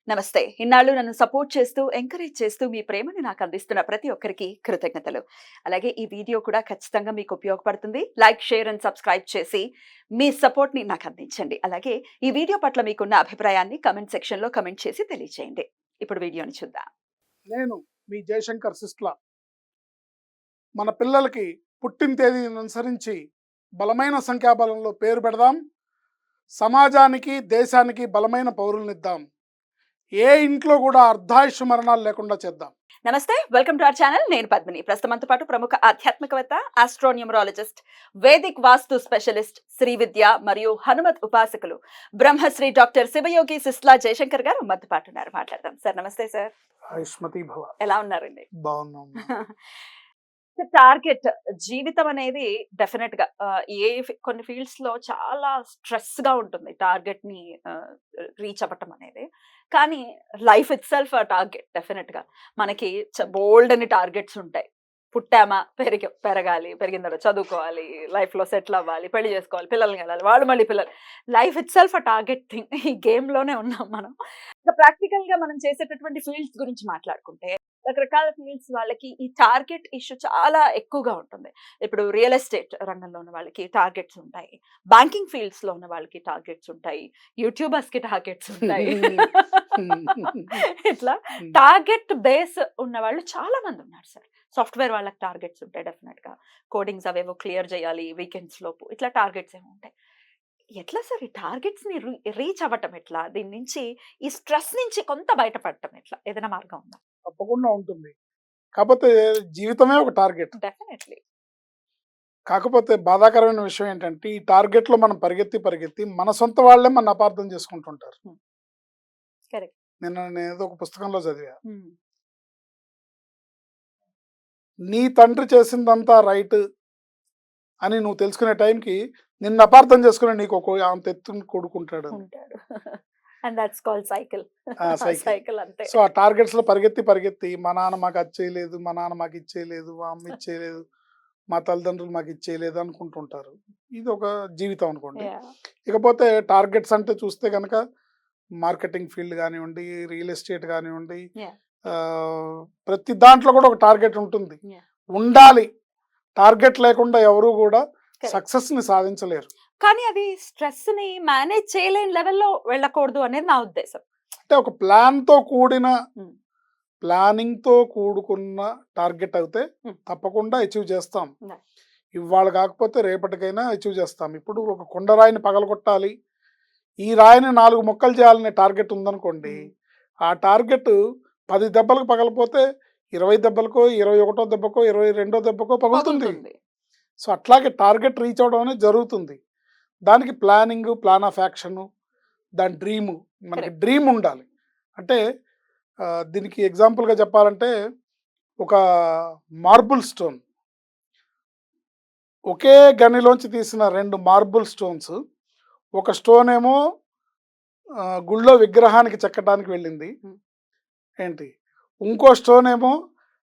నమస్తే. ఇన్నాళ్ళు నన్ను సపోర్ట్ చేస్తూ, ఎంకరేజ్ చేస్తూ మీ ప్రేమని నాకు అందిస్తున్న ప్రతి ఒక్కరికి కృతజ్ఞతలు. అలాగే ఈ వీడియో కూడా ఖచ్చితంగా మీకు ఉపయోగపడుతుంది. లైక్, షేర్ అండ్ సబ్స్క్రైబ్ చేసి మీ సపోర్ట్‌ని నాకు అందించండి. అలాగే ఈ వీడియో పట్ల మీకున్న అభిప్రాయాన్ని కామెంట్ సెక్షన్‌లో కామెంట్ చేసి తెలియజేయండి. ఇప్పుడు వీడియోని చూద్దాం. నేను మీ జయశంకర్ సిస్ట్ల. మన పిల్లలకి పుట్టిన తేదీని అనుసరించి బలమైన సంఖ్యాబలంలో పేరు పెడదాం. సమాజానికి దేశానికి బలమైన పౌరులనిద్దాం. ఏ ఇంట్లో కూడా అర్ధాయుష్ మరణాలు లేకుండా చేద్దాం. నమస్తే. Welcome to our channel. నేను పద్మిని. ప్రస్తుతంతో పాటు ప్రముఖ ఆధ్యాత్మికవేత్త, ఆస్ట్రోన్యూమరాలజిస్ట్, వేదిక్ వాస్తు స్పెషలిస్ట్, శ్రీ విద్య మరియు హనుమత్ ఉపాసకులు బ్రహ్మశ్రీ డాక్టర్ శివయోగి సిస్లా జయశంకర్ గారు మనతో పాటు ఉన్నారు. మాట్లాడదాం. సార్ నమస్తే సార్. ఆయుష్మతి భవ. ఎలా ఉన్నారండి? బాగున్నాం. టార్గెట్ జీవితం అనేది డెఫినెట్ గా కొన్ని ఫీల్డ్స్ లో చాలా స్ట్రెస్ గా ఉంటుంది టార్గెట్ ని రీచ్ అవ్వటం అనేది. కానీ life it self target. Definite గా మనకి బోల్డ్ అని టార్గెట్స్ ఉంటాయి. పుట్టామా, పెరగాలి, పెరిగిన తర్వాత చదువుకోవాలి, లైఫ్ లో సెటిల్ అవ్వాలి, పెళ్లి చేసుకోవాలి, పిల్లల్ని వెళ్ళాలి, వాళ్ళు మళ్ళీ పిల్లలు. Life it self target thing. ఈ గేమ్ లోనే ఉన్నాం మనం. ఇంకా ప్రాక్టికల్ గా మనం చేసేటటువంటి ఫీల్డ్స్ గురించి మాట్లాడుకుంటే, రకరకాల ఫీల్డ్స్ వాళ్ళకి ఈ టార్గెట్ ఇష్యూ చాలా ఎక్కువగా ఉంటుంది. ఇప్పుడు రియల్ ఎస్టేట్ రంగంలో ఉన్న వాళ్ళకి టార్గెట్స్ ఉంటాయి, బ్యాంకింగ్ ఫీల్డ్స్ లో ఉన్న వాళ్ళకి టార్గెట్స్ ఉంటాయి, యూట్యూబర్స్ కి టార్గెట్స్ ఉంటాయి. ఇట్లా టార్గెట్ బేస్ ఉన్న వాళ్ళు చాలా మంది ఉన్నారు సార్. సాఫ్ట్వేర్ వాళ్ళకి టార్గెట్స్ ఉంటాయి డెఫినెట్ గా. కోడింగ్స్ అవేవో క్లియర్ చేయాలి వీకెండ్స్ లోపు. ఇట్లా టార్గెట్స్ ఏమో ఉంటాయి. ఎట్లా సార్ ఈ టార్గెట్స్ ని రీచ్ అవ్వటం ఎట్లా? దీని నుంచి ఈ స్ట్రెస్ నుంచి కొంత బయటపడటం ఎట్లా? ఏదైనా మార్గం ఉందా? తప్పకుండా ఉంటుంది. కాకపోతే జీవితమే ఒక టార్గెట్. డెఫినెట్లీ. కాకపోతే బాధాకరమైన విషయం ఏంటంటే, ఈ టార్గెట్ లో మనం పరిగెత్తి మన సొంత వాళ్ళే మన అపార్థం చేసుకుంటుంటారు. కరెక్ట్. నేను ఏదో ఒక పుస్తకంలో చదివా, నీ తండ్రి చేసిందంతా రైట్ అని నువ్వు తెలుసుకునే టైంకి నిన్ను అపార్థం చేసుకునే నీకు ఒక అంత ఎత్తుని కొడుకుంటాడు. And that's called cycle. Cycle అంతే. సో ఆ టార్గెట్స్ లో పరిగెత్తి మా నాన్న మాకు అది చేయలేదు, మా నాన్న మాకు ఇచ్చేయలేదు, మా అమ్మ ఇచ్చేయలేదు, మా తల్లిదండ్రులు మాకు ఇచ్చేయలేదు అనుకుంటుంటారు. ఇది ఒక జీవితం అనుకోండి. ఇకపోతే టార్గెట్స్ అంటే చూస్తే కనుక మార్కెటింగ్ ఫీల్డ్ కానివ్వండి, రియల్ ఎస్టేట్ కానివ్వండి, ప్రతి దాంట్లో కూడా ఒక టార్గెట్ ఉంటుంది, ఉండాలి. టార్గెట్ లేకుండా ఎవరు కూడా సక్సెస్ ని సాధించలేరు. కానీ అది స్ట్రెస్ ని మేనేజ్ చేయలేని లెవెల్లో వెళ్ళకూడదు అనేది నా ఉద్దేశం. అంటే ఒక ప్లానింగ్ తో కూడుకున్న టార్గెట్ అయితే తప్పకుండా అచీవ్ చేస్తాం. ఇవాళ కాకపోతే రేపటికైనా అచీవ్ చేస్తాం. ఇప్పుడు ఒక కొండరాయిని పగలగొట్టాలి, ఈ రాయిని 4 ముక్కలు చేయాలనే టార్గెట్ ఉందనుకోండి, ఆ టార్గెట్ 10 దెబ్బలకు పగలిపోతే 20 దెబ్బలకో, 21 దెబ్బకో, 22 దెబ్బకో పగులుతుంది. సో అట్లాగే టార్గెట్ రీచ్ అవడం అనేది జరుగుతుంది. దానికి ప్లాన్ ఆఫ్ యాక్షన్, దాని డ్రీము, మనకి డ్రీమ్ ఉండాలి. అంటే దీనికి ఎగ్జాంపుల్గా చెప్పాలంటే, ఒక మార్బుల్ స్టోన్, ఒకే గనిలోంచి తీసిన 2 మార్బుల్ స్టోన్స్, ఒక స్టోన్ ఏమో గుళ్ళో విగ్రహానికి చెక్కడానికి వెళ్ళింది ఏంటి, ఇంకో స్టోన్ ఏమో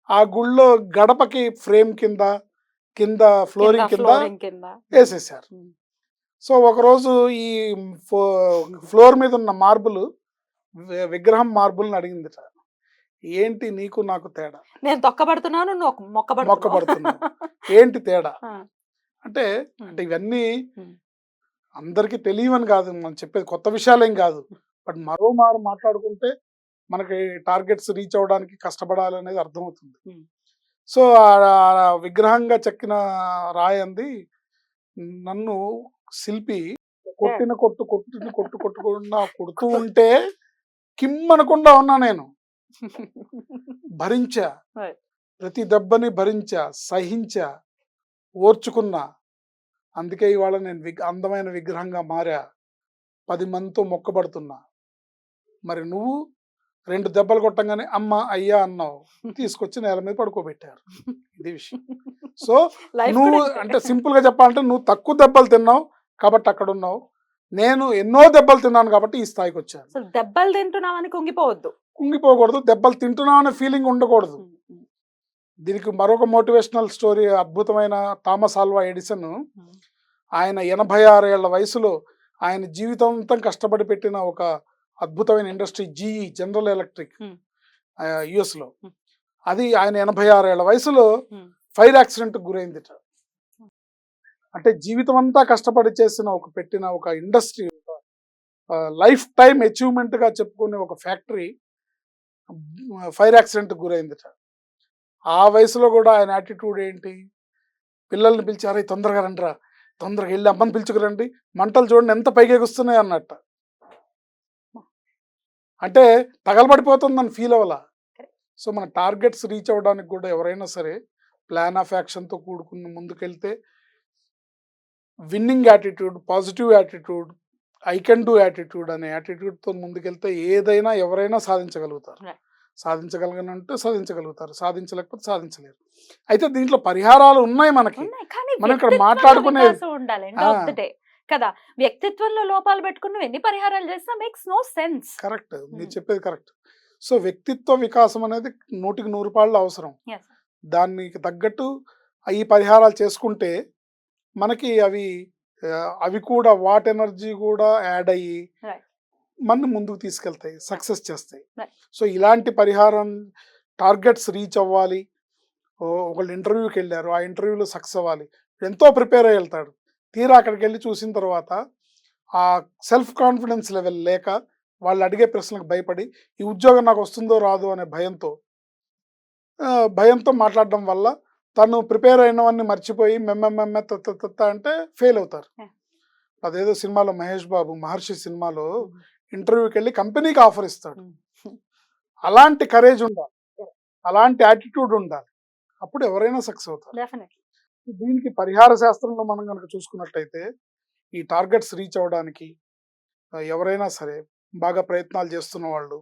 ఆ గుళ్ళో గడపకి ఫ్రేమ్ కింద ఫ్లోరింగ్ కింద వేసేసారు. సో ఒకరోజు ఈ ఫ్లోర్ మీద ఉన్న మార్బుల్ విగ్రహం మార్బుల్ని అడిగింది, ఏంటి నీకు నాకు తేడా? నేను తొక్కబడుతున్నాను, మొక్కబడుతున్నా, ఏంటి తేడా అంటే ఇవన్నీ అందరికీ తెలియవని కాదు, మనం చెప్పేది కొత్త విషయాలేం కాదు. బట్ మరోమారు మాట్లాడుకుంటే మనకి టార్గెట్స్ రీచ్ అవ్వడానికి కష్టపడాలనేది అర్థమవుతుంది. సో ఆ విగ్రహంగా చెక్కిన రాయి అంది, నన్ను శిల్పి కొడుతూ ఉంటే కిమ్మనకుండా ఉన్నా, నేను భరించా, ప్రతి దెబ్బని భరించా, సహించా, ఓర్చుకున్నా. అందుకే ఇవాళ నేను అందమైన విగ్రహంగా మారా, 10 మందితో మొక్కబడుతున్నా. మరి నువ్వు 2 దెబ్బలు కొట్టంగానే అమ్మ అయ్యా అన్నావు, తీసుకొచ్చి నేల మీద పడుకోబెట్టారు. ఇది విషయం. సో నువ్వు అంటే సింపుల్ గా చెప్పాలంటే, నువ్వు తక్కువ దెబ్బలు తిన్నావు కాబట్టి అక్కడ ఉన్నావు, నేను ఎన్నో దెబ్బలు తిన్నాను కాబట్టి ఈ స్థాయికి వచ్చాను. దెబ్బలు తింటున్నామని కుంగిపోకూడదు, దెబ్బలు తింటున్నావు అనే ఫీలింగ్ ఉండకూడదు. దీనికి మరొక మోటివేషనల్ స్టోరీ, అద్భుతమైన థామస్ ఆల్వా ఎడిసన్. ఆయన 86 ఏళ్ల వయసులో ఆయన జీవితాంతం కష్టపడి పెట్టిన ఒక అద్భుతమైన industry GE, general electric, Hmm. US లో. Hmm. అది ఆయన 86 ఏళ్ల వయసులో Hmm. Fire accident గురైందిట. అంటే జీవితం అంతా కష్టపడి చేసిన పెట్టిన ఒక ఇండస్ట్రీ, లైఫ్ టైం అచీవ్మెంట్ గా చెప్పుకునే ఒక ఫ్యాక్టరీ ఫైర్ యాక్సిడెంట్ గురైందిట. ఆ వయసులో కూడా ఆయన యాటిట్యూడ్ ఏంటి? పిల్లల్ని పిలిచారు, తొందరగా రండిరా, తొందరగా వెళ్ళి అమ్మని పిలుచుకురండి, మంటలు చూడండి ఎంత పైకెగుస్తున్నాయి అన్నట్ట. అంటే తగలబడిపోతుందని ఫీల్ అవ్వాల. సో మన టార్గెట్స్ రీచ్ అవ్వడానికి కూడా ఎవరైనా సరే ప్లాన్ ఆఫ్ యాక్షన్తో కూడుకుని ముందుకెళ్తే, winnowing attitude, positive attitude, I can do attitude అనే యాటిట్యూడ్తో ముందుకెళ్తే ఏదైనా ఎవరైనా సాధించగలుగుతారు. సాధించగలగనంటే సాధించగలుగుతారు, సాధించలేకపోతే సాధించలేరు. అయితే దీంట్లో పరిహారాలు ఉన్నాయి మనకి. మనం ఇక్కడ మాట్లాడుకునే ఉండాలి కదా, వ్యక్తిత్వంలో లోపాలు పెట్టుకుని నువ్వు ఎన్ని పరిహారాలు చేసినా మేక్స్ నో సెన్స్. కరెక్ట్, మీరు చెప్పేది కరెక్ట్. సో వ్యక్తిత్వ వికాసం అనేది 100కి 100 పాళ్ళు అవసరం. దానికి తగ్గట్టు ఈ పరిహారాలు చేసుకుంటే మనకి అవి కూడా వాట్ ఎనర్జీ కూడా యాడ్ అయ్యి మన ముందుకు తీసుకెళ్తాయి, సక్సెస్ చేస్తాయి. సో ఇలాంటి పరిహారం, టార్గెట్స్ రీచ్ అవ్వాలి. ఒకళ్ళు ఇంటర్వ్యూకి వెళ్ళారు, ఆ ఇంటర్వ్యూలో సక్సెస్ అవ్వాలి, ఎంతో ప్రిపేర్ అయ్యి వెళ్తాడు. తీరా అక్కడికి వెళ్ళి చూసిన తర్వాత ఆ సెల్ఫ్ కాన్ఫిడెన్స్ లెవెల్ లేక, వాళ్ళు అడిగే ప్రశ్నలకు భయపడి, ఈ ఉద్యోగం నాకు వస్తుందో రాదు అనే భయంతో మాట్లాడడం వల్ల తను ప్రిపేర్ అయినవన్నీ మర్చిపోయి మెమ్మెమ్మె తత్త అంటే ఫెయిల్ అవుతారు. అదేదో సినిమాలో మహేష్ బాబు మహర్షి సినిమాలో ఇంటర్వ్యూకి వెళ్ళి కంపెనీకి ఆఫర్ ఇస్తాడు. అలాంటి కరేజ్ ఉండాలి, అలాంటి యాటిట్యూడ్ ఉండాలి, అప్పుడు ఎవరైనా సక్సెస్ అవుతారు. దీనికి పరిహార శాస్త్రంలో మనం కనుక చూసుకున్నట్లయితే, ఈ టార్గెట్స్ రీచ్ అవ్వడానికి ఎవరైనా సరే బాగా ప్రయత్నాలు చేస్తున్న వాళ్ళు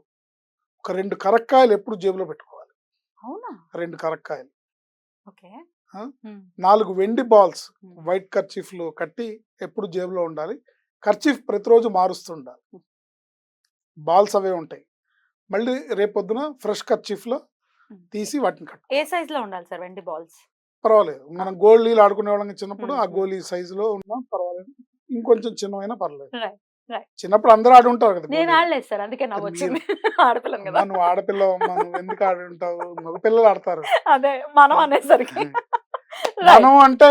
ఒక 2 కరక్కాయలు ఎప్పుడు జేబులో పెట్టుకోవాలి. 2 కరక్కాయలు, 4 వెండి బాల్స్ వైట్ కర్చీఫ్ లో కట్టి ఎప్పుడు జేబులో ఉండాలి. కర్చీఫ్ ప్రతిరోజు మారుస్తుండాలి, బాల్స్ అవే ఉంటాయి. మళ్ళీ రేపొద్దున ఫ్రెష్ కర్చీఫ్ లో తీసి వాటిని కట్టు. ఏ సైజ్ లో ఉండాలి సార్ వెండి బాల్స్? పర్వాలేదు, మనం గోళీలు ఆడుకునే వాళ్ళకి చిన్నప్పుడు ఆ గోళీ సైజులో ఉన్నా పర్వాలేదు, ఇంకొంచెం చిన్నమైనా పర్లేదు. చిన్నప్పుడు అందరూ ఆడి ఉంటారు కదా. నేను ఆడలేదు సార్, అందుకే నాకు వచ్చింది. ఆడపిల్లని కదా. నువ్వు ఆడపిల్ల, మనం ఎందుకు ఆడి ఉంటావు, మగపిల్లలు ఆడతారు. అదే మనం అనేసరికి మనం అంటే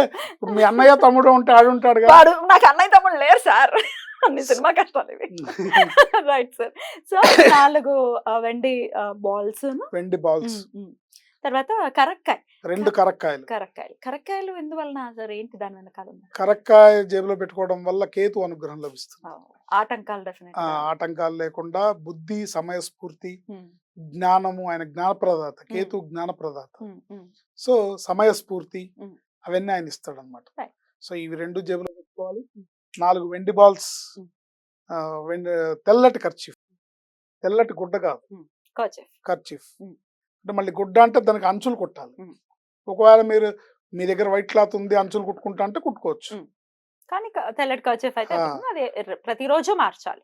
మీ అన్నయ్య తమ్ముడు ఉంటే ఆడుంటాడు కదా. నాకు అన్నయ్య తమ్ముడు లేరు సార్, అన్ని సినిమా కష్టాలు ఇవి. Right sir. సో 4 వెండి బాల్స్, తర్వాత కరక్కాయ, 2 కరక్కాయలు. కరక్కాయలు ఎందువలన సార్, ఏంటి దాని వెనకాల? కరక్కాయ జేబులో పెట్టుకోవడం వల్ల కేతు అనుగ్రహం లభిస్తుంది. ఆటంకాలు లేకుండా బుద్ధి, సమయస్ఫూర్తి, జ్ఞానము, ఆయన జ్ఞానప్రదాత, కేతు జ్ఞానప్రదాత. సో సమయస్ఫూర్తి అవన్నీ ఆయన ఇస్తాడు అనమాట. సో ఇవి 2 జేబులో పెట్టుకోవాలి. 4 వెండి బాల్స్, తెల్లటి కర్చీఫ్, తెల్లటి గుడ్డ కాదు, కర్చీఫ్. అంటే మళ్ళీ గుడ్డ అంటే దానికి అంచులు కుట్టాలి. ఒకవేళ మీ దగ్గర వైట్ క్లాత్ ఉంది, అంచులు కుట్టుకుంటా అంటే కుట్టుకోవచ్చు, కానీ తెల్లటి కర్చీఫ్ అయితే అది ప్రతిరోజు మార్చాలి.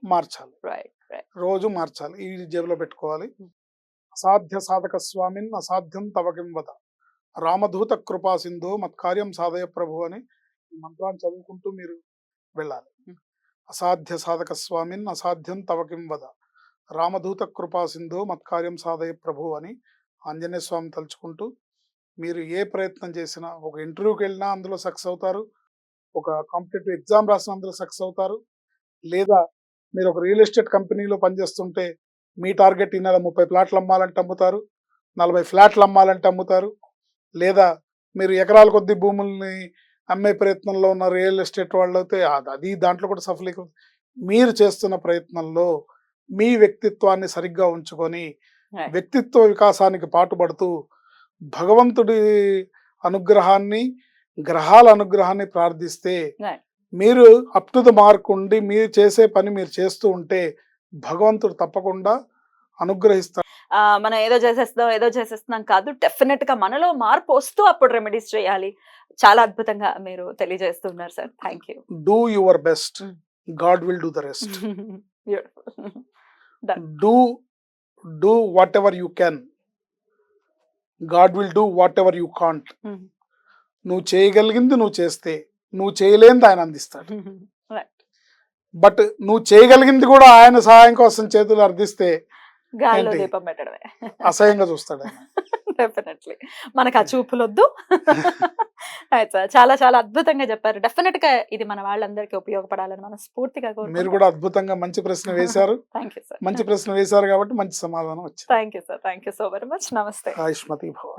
రోజు మార్చాలి. ఈ జేబులో పెట్టుకోవాలి. అసాధ్య సాధక స్వామిన్ అసాధ్యం తవకిం వద, రామదూత కృపా సింధు మత్కార్యం సాధయ ప్రభు అని మంత్రాన్ని చదువుకుంటూ మీరు వెళ్ళాలి. అసాధ్య సాధక స్వామిన్ అసాధ్యం తవకిం వద, రామదూత కృపా సింధు మత్కార్యం సాధయ ప్రభు అని ఆంజనేయ స్వామి తలుచుకుంటూ మీరు ఏ ప్రయత్నం చేసినా, ఒక ఇంటర్వ్యూకి వెళ్ళినా అందులో సక్సెస్ అవుతారు, ఒక కాంపిటేటివ్ ఎగ్జామ్ రాసిన అందులో సక్సెస్ అవుతారు, లేదా మీరు ఒక రియల్ ఎస్టేట్ కంపెనీలో పనిచేస్తుంటే మీ టార్గెట్ ఈ నెల 30 ప్లాట్లు అమ్మాలంటే అమ్ముతారు, 40 ఫ్లాట్లు అమ్మాలంటే అమ్ముతారు, లేదా మీరు ఎకరాల కొద్ది భూముల్ని అమ్మే ప్రయత్నంలో ఉన్న రియల్ ఎస్టేట్ వాళ్ళు అయితే అది దాంట్లో కూడా సఫలీకృతం. మీరు చేస్తున్న ప్రయత్నంలో మీ వ్యక్తిత్వాన్ని సరిగ్గా ఉంచుకొని వ్యక్తిత్వ వికాసానికి పాటుపడుతూ భగవంతుడి అనుగ్రహాన్ని, గ్రహాల అనుగ్రహాన్ని ప్రార్థిస్తే, మీరు అప్ టు ద మార్క్ ఉండి మీరు చేసే పని మీరు చేస్తూ ఉంటే భగవంతుడు తప్పకుండా అనుగ్రహిస్తాడు. మనం ఏదో చేసేస్తున్నాం కాదు, డెఫినెట్ గా మనలో మార్పు వస్తూ అప్పుడు రెమెడీస్ చేయాలి. చాలా అద్భుతంగా మీరు తెలియజేస్తున్నారు sir. Thank you. Do your best, God will do the rest. Do whatever you can, God will do whatever you can't. నువ్వు చేయగలిగింది నువ్వు చేస్తే, నువ్వు చేయలేనిది ఆయన అందిస్తాడు. బట్ నువ్వు చేయగలిగింది కూడా ఆయన సహాయం కోసం చేతులు అర్థిస్తే గాల్లో ఏంటి? దీపం పెట్టడమే. అసహ్యంగా చూస్తాడు ఆయన. డెఫినెట్లీ మనకు ఆ చూపులొద్దు. అయితే సార్ చాలా చాలా అద్భుతంగా చెప్పారు. డెఫినెట్ గా ఇది మన వాళ్ళందరికీ ఉపయోగపడాలని మనం స్ఫూర్తిగా మీరు కూడా అద్భుతంగా మంచి ప్రశ్న వేశారు. Thank you sir. మంచి ప్రశ్న వేశారు కాబట్టి మంచి సమాధానం వచ్చింది. Thank you sir. Thank you so very much. నమస్తే. ఆయుష్మతి భవ.